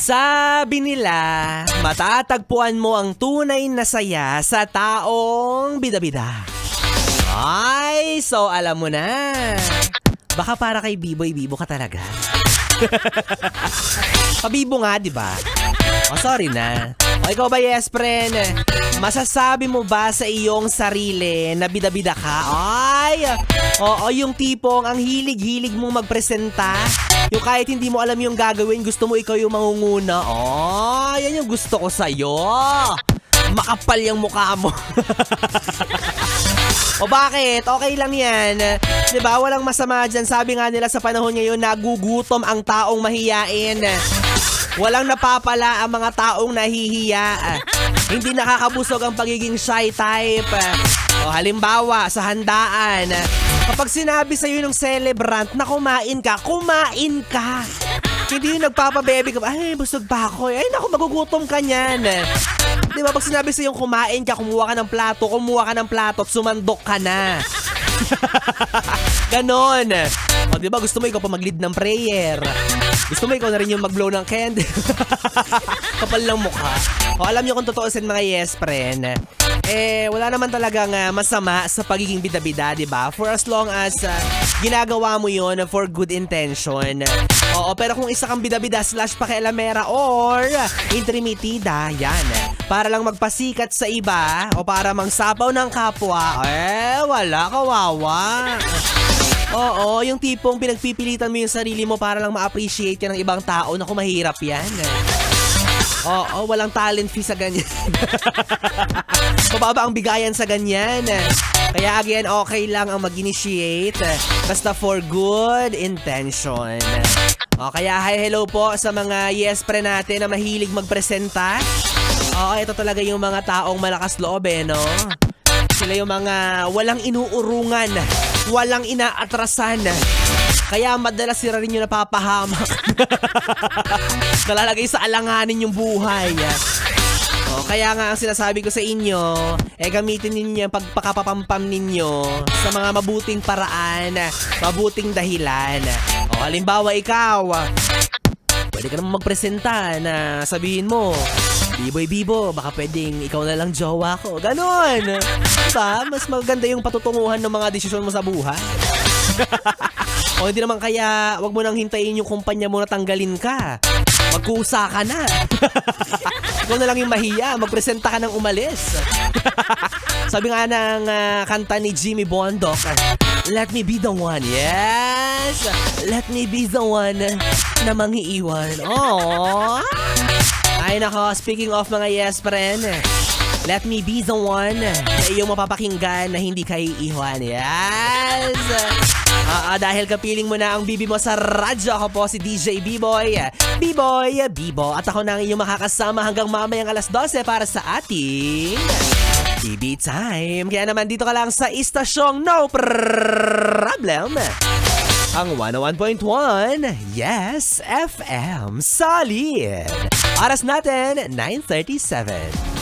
Sabi nila, matatagpuan mo ang tunay na saya sa taong bida-bida. Ay, so alam mo na. Baka para kay Biboy, Bibo ka talaga. Pabibo nga, di ba? Oh, sorry na. O ikaw ba, yes, friend? Masasabi mo ba sa iyong sarili na bida-bida ka? Ay, oo, yung tipong ang hilig-hilig mong magpresenta. Yung kahit hindi mo alam yung gagawin, gusto mo ikaw yung mangunguna. Oh, yan yung gusto ko sa'yo. Makapal yung mukha mo. O bakit? Okay lang yan. Diba? Walang masama dyan. Sabi nga nila sa panahon ngayon, nagugutom ang taong mahiyain. Walang napapala ang mga taong nahihiya. Hindi nakakabusog ang pagiging shy type. O halimbawa, sa handaan, kapag sinabi sa'yo ng celebrant na kumain ka, kumain ka. Hindi yung nagpapabebe ka, ay, busog pa ako. Ay, naku, magugutom ka niyan. Di ba, pag sinabi sa'yo kumain ka, kumuha ka ng plato at sumandok ka na. Ganon. O, di ba, gusto mo ikaw pa mag-lead ng prayer. Gusto mo ikaw na rin yung mag-blow ng candle. Kapal ng mukha. O, alam niyo kung totoo sin mga yes, friend. Wala naman talagang masama sa pagiging bida-bida, di ba? For as long as ginagawa mo yon for good intention. Oo, pero kung isa kang bida-bida / pakialamera or intrimitida, yan. Para lang magpasikat sa iba o para mangsapaw ng kapwa, wala, kawawa. Oo, yung tipong pinagpipilitan mo yung sarili mo para lang ma-appreciate ka ng ibang tao na kung mahirap yan. Oo, walang talent fee sa ganyan. Mababa ang bigayan sa ganyan. Kaya again, okay lang ang mag-initiate basta for good intention. O, kaya hello po sa mga yes pre natin na mahilig magpresenta. Oo, ito talaga yung mga taong malakas loob no? Sila yung mga walang inuurungan, walang inaatrasan. Kaya madalas sila rin yung napapahamak. Nalalagay sa alanganin yung buhay. O, kaya nga ang sinasabi ko sa inyo, gamitin ninyo yung pagpakapapampam ninyo sa mga mabuting paraan, mabuting dahilan. O, halimbawa ikaw, pwede ka naman magpresenta na sabihin mo, Biboy, Bibo, baka pwedeng ikaw na lang jowa ko. Ganon. Diba? Mas maganda yung patutunguhan ng mga desisyon mo sa buhay. O hindi naman kaya, wag mo nang hintayin yung kumpanya mo na tanggalin ka. Magkusa ka na. Ikaw na lang yung mahiya, magpresenta ka ng umalis. Sabi nga ng kanta ni Jimmy Bondoc, let me be the one. Yes! Let me be the one na mangiiwan. Aww! Ay nako, speaking of mga yes friend, let me be the one na iyong mapapakinggan na hindi ka iiwan. Yes! Dahil kapiling mo na ang bibi mo sa radyo, ako po si DJ B-Boy. B-Boy, Bibo. At ako na ang iyong makakasama hanggang mamayang alas 12 para sa ating BB Time. Kaya naman dito ka lang sa istasyong No Problem. Ang 101.1, Yes FM Solid. Oras natin, 9:37.